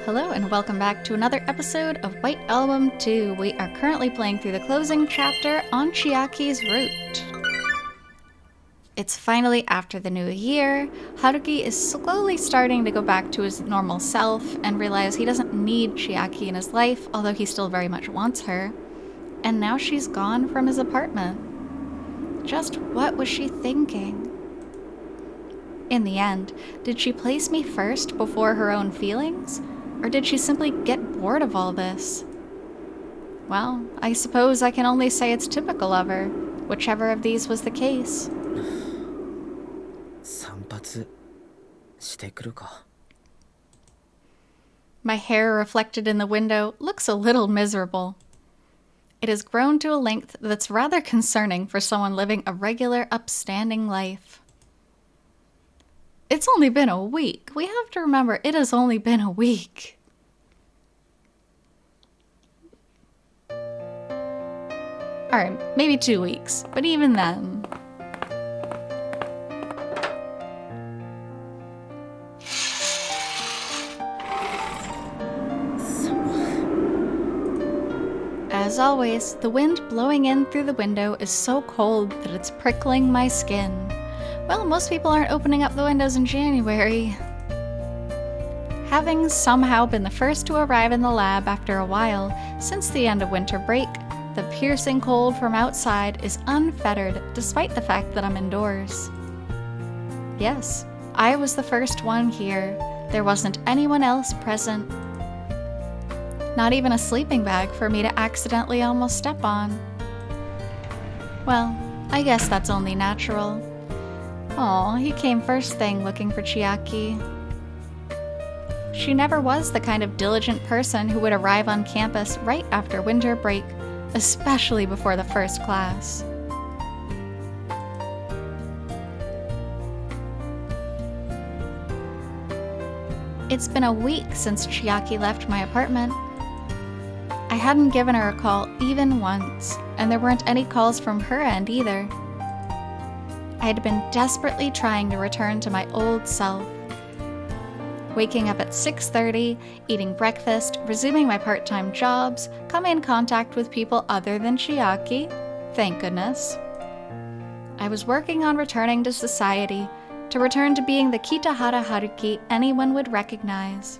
Hello and welcome back to another episode of White Album 2. We are currently playing through the closing chapter on Chiaki's route. It's finally after the new year. Haruki is slowly starting to go back to his normal self and realize he doesn't need Chiaki in his life, although he still very much wants her. And now she's gone from his apartment. Just what was she thinking? In the end, did she place me first before her own feelings? Or did she simply get bored of all this? Well, I suppose I can only say it's typical of her, whichever of these was the case. My hair reflected in the window looks a little miserable. It has grown to a length that's rather concerning for someone living a regular, upstanding life. It's only been a week. We have to remember it has only been a week. Alright, maybe 2 weeks, but even then. As always, the wind blowing in through the window is so cold that it's prickling my skin. Well, most people aren't opening up the windows in January. Having somehow been the first to arrive in the lab after a while, since the end of winter break, the piercing cold from outside is unfettered despite the fact that I'm indoors. Yes, I was the first one here. There wasn't anyone else present. Not even a sleeping bag for me to accidentally almost step on. Well, I guess that's only natural. Aw, he came first thing looking for Chiaki. She never was the kind of diligent person who would arrive on campus right after winter break, especially before the first class. It's been a week since Chiaki left my apartment. I hadn't given her a call even once, and there weren't any calls from her end either. I had been desperately trying to return to my old self. Waking up at 6:30, eating breakfast, resuming my part-time jobs, coming in contact with people other than Chiaki. Thank goodness. I was working on returning to society, to return to being the Kitahara Haruki anyone would recognize.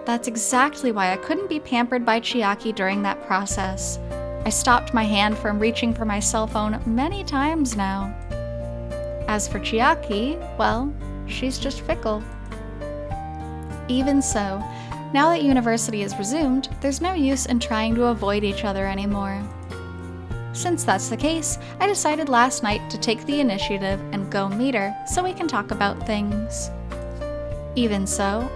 That's exactly why I couldn't be pampered by Chiaki during that process. I stopped my hand from reaching for my cell phone many times now. As for Chiaki, well, she's just fickle. Even so, now that university is resumed, there's no use in trying to avoid each other anymore. Since that's the case, I decided last night to take the initiative and go meet her so we can talk about things. Even so,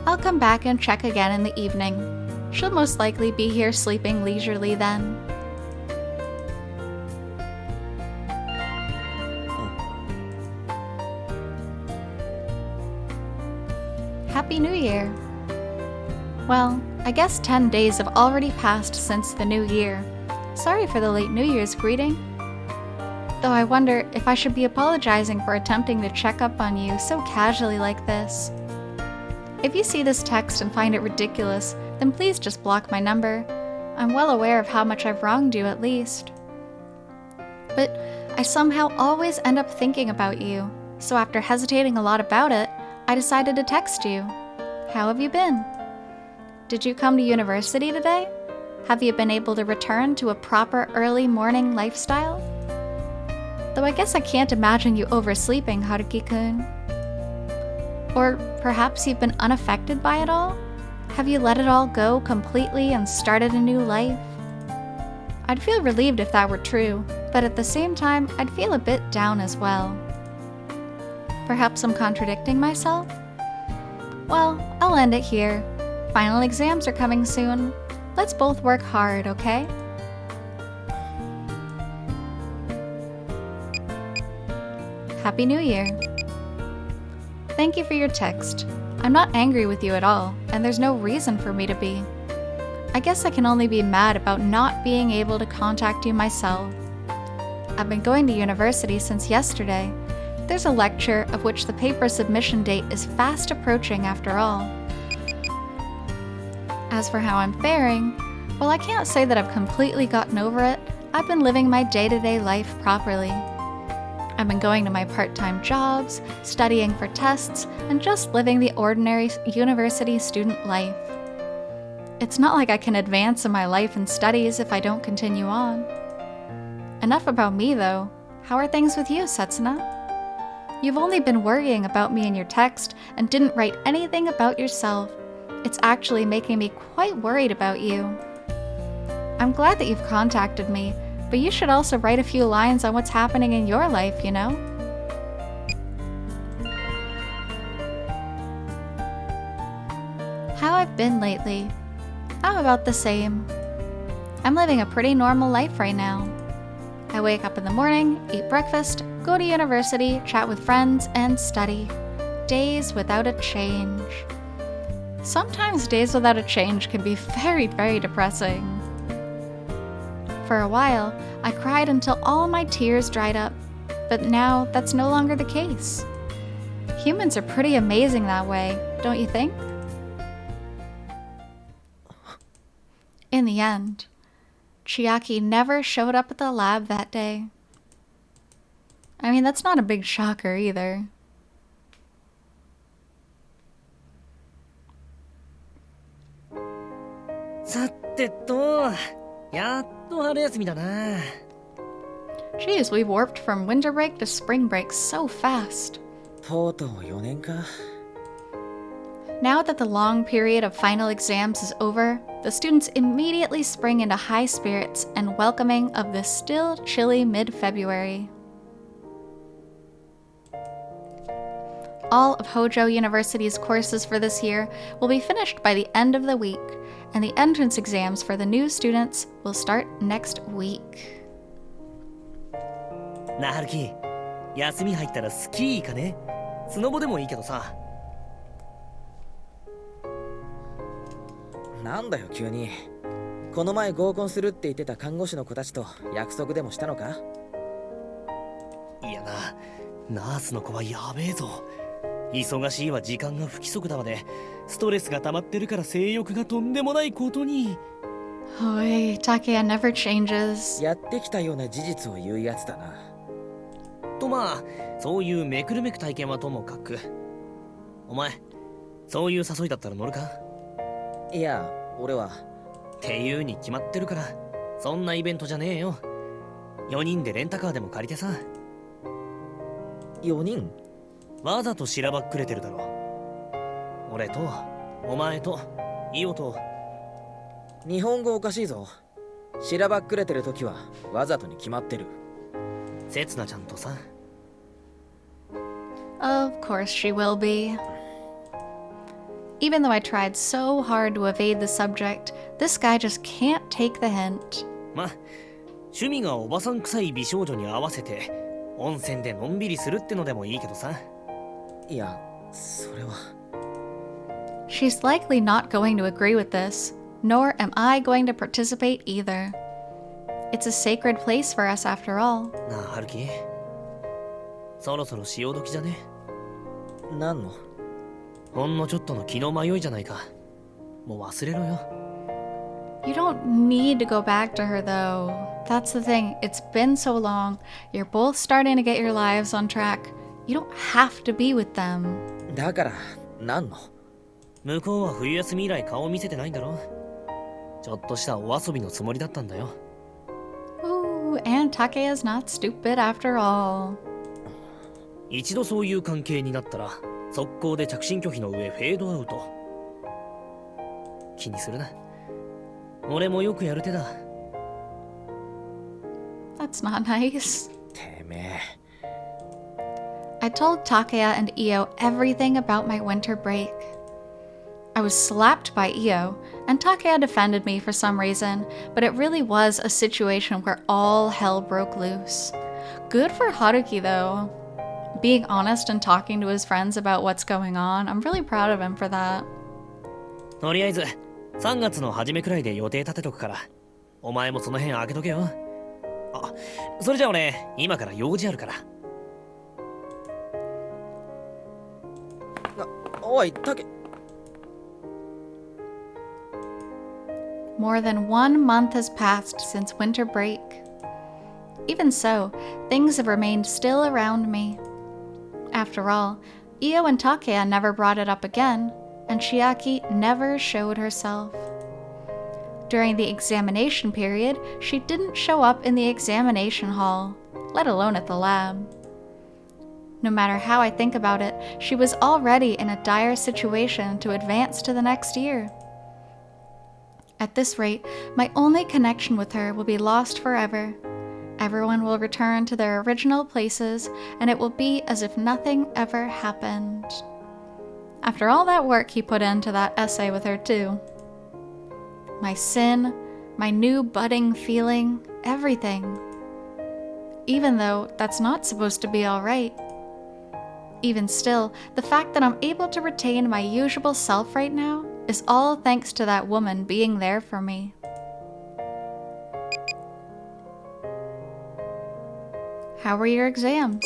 I'll come back and check again in the evening. She'll most likely be here sleeping leisurely then. Happy New Year! Well, I guess 10 days have already passed since the new year. Sorry for the late New Year's greeting. Though I wonder if I should be apologizing for attempting to check up on you so casually like this. If you see this text and find it ridiculous, then please just block my number. I'm well aware of how much I've wronged you at least. But I somehow always end up thinking about you, so after hesitating a lot about it, I decided to text you. How have you been? Did you come to university today? Have you been able to return to a proper early morning lifestyle? Though I guess I can't imagine you oversleeping, Haruki-kun. Or perhaps you've been unaffected by it all? Have you let it all go completely and started a new life? I'd feel relieved if that were true, but at the same time, I'd feel a bit down as well. Perhaps I'm contradicting myself? Well, I'll end it here. Final exams are coming soon. Let's both work hard, okay? Happy New Year! Thank you for your text. I'm not angry with you at all, and there's no reason for me to be. I guess I can only be mad about not being able to contact you myself. I've been going to university since yesterday. There's a lecture of which the paper submission date is fast approaching after all. As for how I'm faring, well, I can't say that I've completely gotten over it. I've been living my day-to-day life properly. I've been going to my part-time jobs, studying for tests, and just living the ordinary university student life. It's not like I can advance in my life and studies if I don't continue on. Enough about me, though. How are things with you, Setsuna? You've only been worrying about me in your text and didn't write anything about yourself. It's actually making me quite worried about you. I'm glad that you've contacted me, but you should also write a few lines on what's happening in your life, you know? How I've been lately. I'm about the same. I'm living a pretty normal life right now. I wake up in the morning, eat breakfast, go to university, chat with friends, and study. Days without a change. Sometimes days without a change can be very, very depressing. For a while, I cried until all my tears dried up, but now that's no longer the case. Humans are pretty amazing that way, don't you think? In the end, Chiaki never showed up at the lab that day. I mean, that's not a big shocker either. Geez, we've warped from winter break to spring break so fast. Now that the long period of final exams is over, the students immediately spring into high spirits and welcoming of the still chilly mid-February. All of Hojo University's courses for this year will be finished by the end of the week, and the entrance exams for the new students will start next week. なあ、春樹、休み入ったらスキー行かね？スノボでもいいけどさ。なんだよ急に。この前合コンするって言ってた看護師の子たちと約束でもしたのか？いやな、ナースの子はやべえぞ。忙しいは時間が不規則だわで、ストレスが溜まってるから性欲がとんでもないことに。おい、Takeya never changes. やってきたような事実を言うやつだな。とまあ、そういうめくるめく体験はともかく。お前、そういう誘いだったら乗るか？いや、俺は。っていうに決まってるから、そんなイベントじゃねえよ。4人でレンタカーでも借りてさ。4人？わざとしらばっくれてるだろ。俺と、お前と、イオと。日本語おかしいぞ。しらばっくれてる時はわざとに決まってる。せつなちゃんとさ。Of course she will be. Even though I tried so hard to evade the subject, this guy just can't take the hint. ま、趣味がおばさん臭い美少女に合わせて温泉でのんびりするってのでもいいけどさ。いや、それは。She's likely not going to agree with this, nor am I going to participate either. It's a sacred place for us after all. なあ、春樹。そろそろ潮時じゃね？何の？ほんのちょっとの気の迷いじゃないか。もう忘れろよ。You don't need to go back to her though. That's the thing. It's been so long. You're both starting to get your lives on track. You don't have to be with them. だから、何の？向こうは冬休み以来顔見せてないんだろ。ちょっとしたお遊びのつもりだったんだよ。Ooh, and Takeya's not stupid after all. 一度そういう関係になったら、速攻で着信拒否の上フェードアウト。気にするな。俺もよくやる手だ。That's not nice. てめえ。I told Takeya and Io everything about my winter break. I was slapped by Io, and Takeya defended me for some reason, but it really was a situation where all hell broke loose. Good for Haruki though. Being honest and talking to his friends about what's going on, I'm really proud of him for that. とりあえず、3月の初めくらいで予定立てとくから、お前もその辺開けとけよ。あ、それじゃ俺今から用事あるから。おい、タケ。More than 1 month has passed since winter break. Even so, things have remained still around me. After all, Io and Takeya never brought it up again, and Chiaki never showed herself. During the examination period, she didn't show up in the examination hall, let alone at the lab. No matter how I think about it, she was already in a dire situation to advance to the next year. At this rate, my only connection with her will be lost forever. Everyone will return to their original places, and it will be as if nothing ever happened. After all that work he put into that essay with her too. My sin, my new budding feeling, everything. Even though that's not supposed to be all right. Even still, the fact that I'm able to retain my usual self right now is all thanks to that woman being there for me. How were your exams?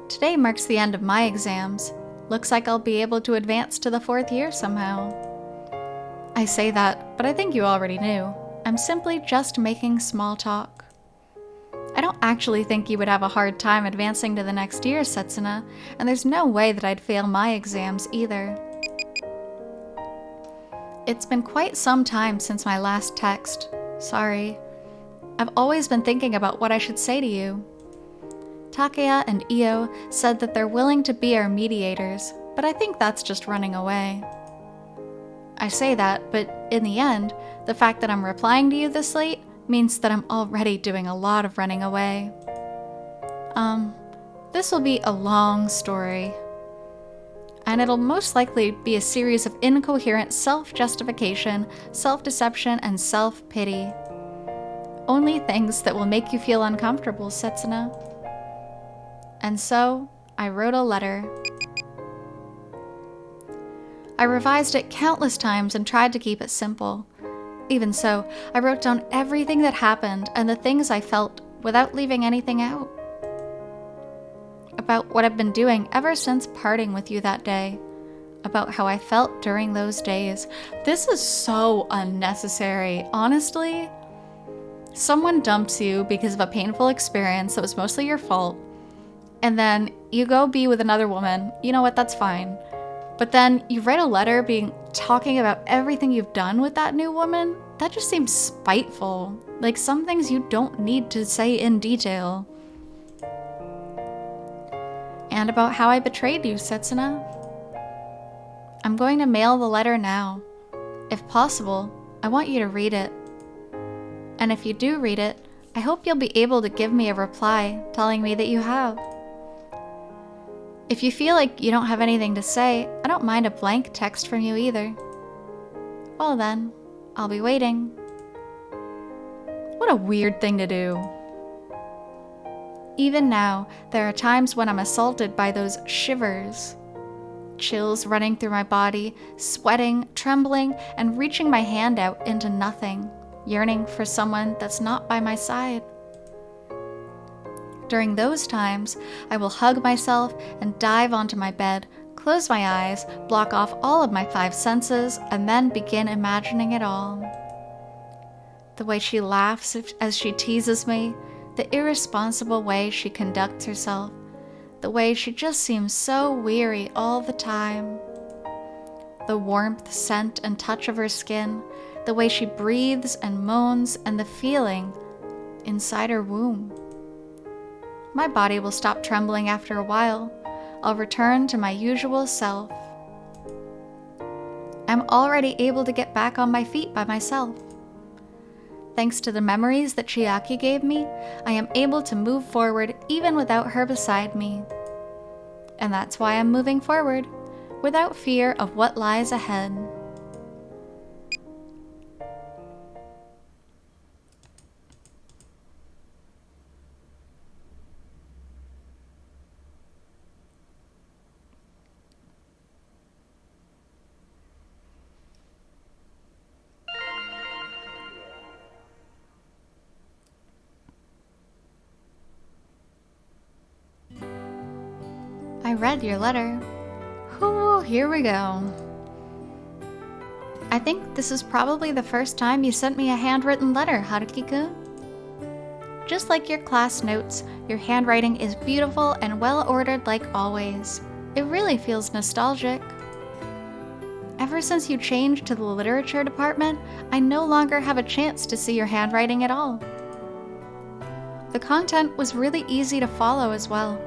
Today marks the end of my exams. Looks like I'll be able to advance to the 4th year somehow. I say that, but I think you already knew. I'm simply just making small talk. I don't actually think you would have a hard time advancing to the next year, Setsuna, and there's no way that I'd fail my exams either. It's been quite some time since my last text. Sorry. I've always been thinking about what I should say to you. Takeya and Io said that they're willing to be our mediators, but I think that's just running away. I say that, but in the end, the fact that I'm replying to you this late means that I'm already doing a lot of running away. This will be a long story. And it'll most likely be a series of incoherent self-justification, self-deception, and self-pity. Only things that will make you feel uncomfortable, Setsuna. And so, I wrote a letter. I revised it countless times and tried to keep it simple. Even so, I wrote down everything that happened and the things I felt without leaving anything out. About what I've been doing ever since parting with you that day. About how I felt during those days. This is so unnecessary, honestly. Someone dumps you because of a painful experience that was mostly your fault, and then you go be with another woman. You know what, that's fine. But then you write a letter talking about everything you've done with that new woman? That just seems spiteful. Like some things you don't need to say in detail. And about how I betrayed you, Setsuna. I'm going to mail the letter now. If possible, I want you to read it. And if you do read it, I hope you'll be able to give me a reply telling me that you have. If you feel like you don't have anything to say, I don't mind a blank text from you either. Well then, I'll be waiting. What a weird thing to do. Even now, there are times when I'm assaulted by those shivers. Chills running through my body, sweating, trembling, and reaching my hand out into nothing, yearning for someone that's not by my side. During those times, I will hug myself and dive onto my bed, close my eyes, block off all of my 5 senses, and then begin imagining it all. The way she laughs as she teases me, the irresponsible way she conducts herself, the way she just seems so weary all the time. The warmth, scent, and touch of her skin, the way she breathes and moans, and the feeling inside her womb. My body will stop trembling after a while. I'll return to my usual self. I'm already able to get back on my feet by myself. Thanks to the memories that Chiaki gave me, I am able to move forward even without her beside me. And that's why I'm moving forward, without fear of what lies ahead. read your letter. Whew, here we go. I think this is probably the first time you sent me a handwritten letter, Haruki-kun. Just like your class notes, your handwriting is beautiful and well-ordered like always. It really feels nostalgic. Ever since you changed to the literature department, I no longer have a chance to see your handwriting at all. The content was really easy to follow as well.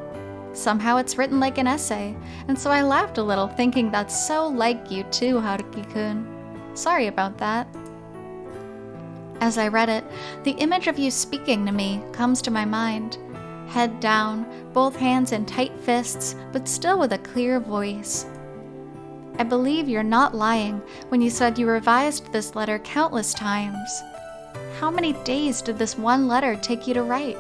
Somehow it's written like an essay, and so I laughed a little thinking that's so like you too, Haruki-kun. Sorry about that. As I read it, the image of you speaking to me comes to my mind. Head down, both hands in tight fists, but still with a clear voice. I believe you're not lying when you said you revised this letter countless times. How many days did this one letter take you to write?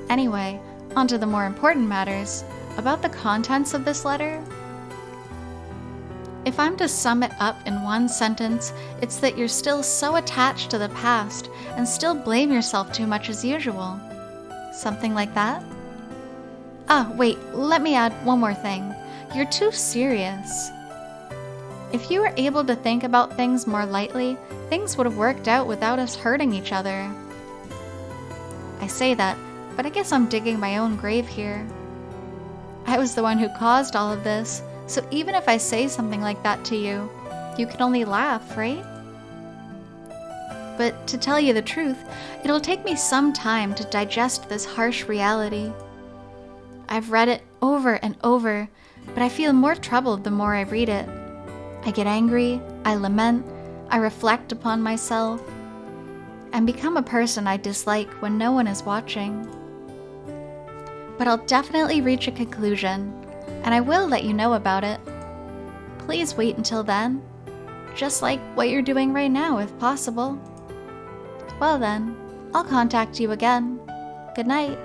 Anyway, on to the more important matters, about the contents of this letter. If I'm to sum it up in one sentence, it's that you're still so attached to the past and still blame yourself too much as usual. Something like that? Ah, wait, let me add one more thing. You're too serious. If you were able to think about things more lightly, things would have worked out without us hurting each other. I say that, but I guess I'm digging my own grave here. I was the one who caused all of this, so even if I say something like that to you, you can only laugh, right? But to tell you the truth, it'll take me some time to digest this harsh reality. I've read it over and over, but I feel more troubled the more I read it. I get angry, I lament, I reflect upon myself, and become a person I dislike when no one is watching. But I'll definitely reach a conclusion, and I will let you know about it. Please wait until then, just like what you're doing right now if possible. Well then, I'll contact you again. Good night.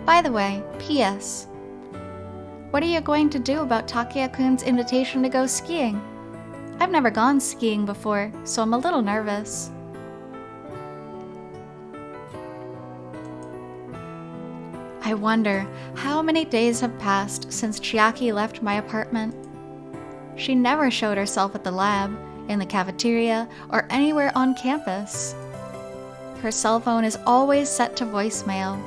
By the way, P.S. What are you going to do about Takuya-kun's invitation to go skiing? I've never gone skiing before, so I'm a little nervous. I wonder how many days have passed since Chiaki left my apartment. She never showed herself at the lab, in the cafeteria, or anywhere on campus. Her cell phone is always set to voicemail,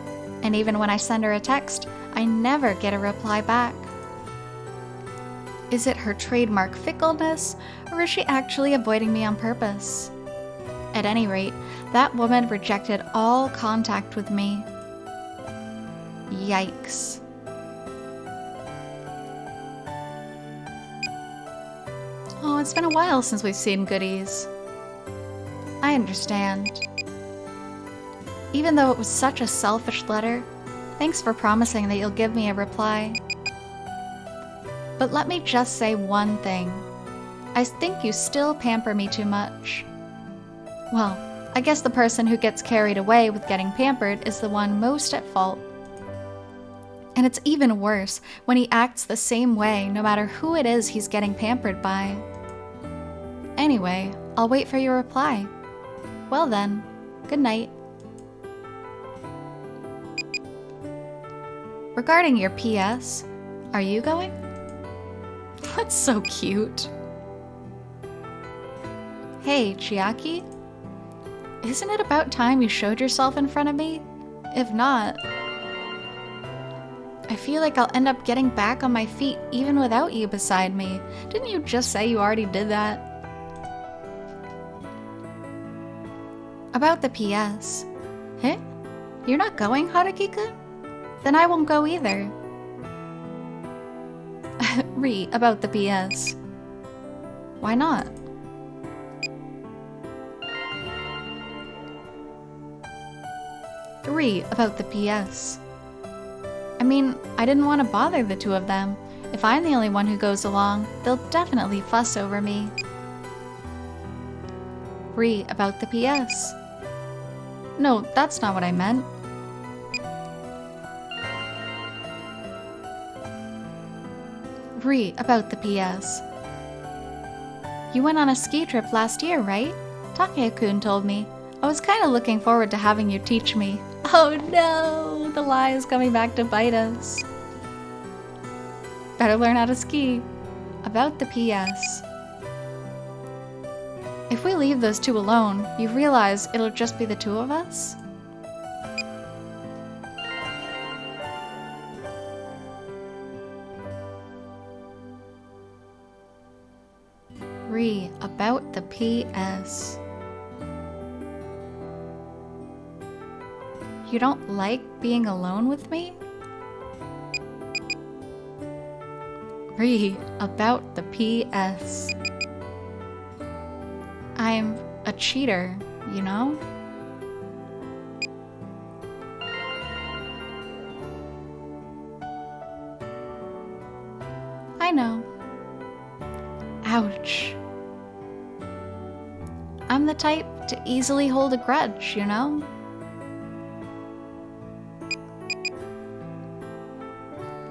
and even when I send her a text, I never get a reply back. Is it her trademark fickleness, or is she actually avoiding me on purpose? At any rate, that woman rejected all contact with me. Yikes. Oh, it's been a while since we've seen goodies. I understand. Even though it was such a selfish letter, thanks for promising that you'll give me a reply. But let me just say one thing. I think you still pamper me too much. Well, I guess the person who gets carried away with getting pampered is the one most at fault. And it's even worse when he acts the same way no matter who it is he's getting pampered by. Anyway, I'll wait for your reply. Well then, good night. Regarding your PS, are you going? That's so cute. Hey, Chiaki? Isn't it about time you showed yourself in front of me? If not, I feel like I'll end up getting back on my feet even without you beside me. Didn't you just say you already did that? About the PS. Huh? You're not going, Haruki-kun? Then I won't go either. About the PS. Why not? About the PS. I mean, I didn't want to bother the two of them. If I'm the only one who goes along, they'll definitely fuss over me. About the PS. No, that's not what I meant. About the PS. You went on a ski trip last year, right? Takuya-kun told me. I was kind of looking forward to having you teach me. Oh no! The lie is coming back to bite us. Better learn how to ski. About the PS. If we leave those two alone, you realize it'll just be the two of us? About the PS. You don't like being alone with me? About the PS. I'm a cheater, you know? I know. Ouch. I'm the type to easily hold a grudge, you know?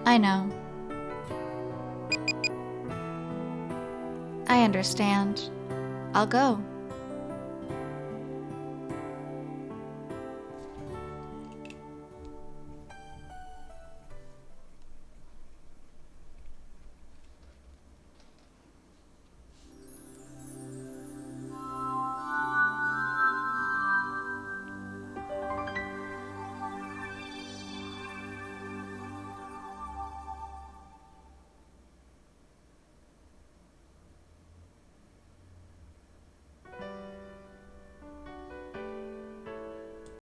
I know. I understand. I'll go.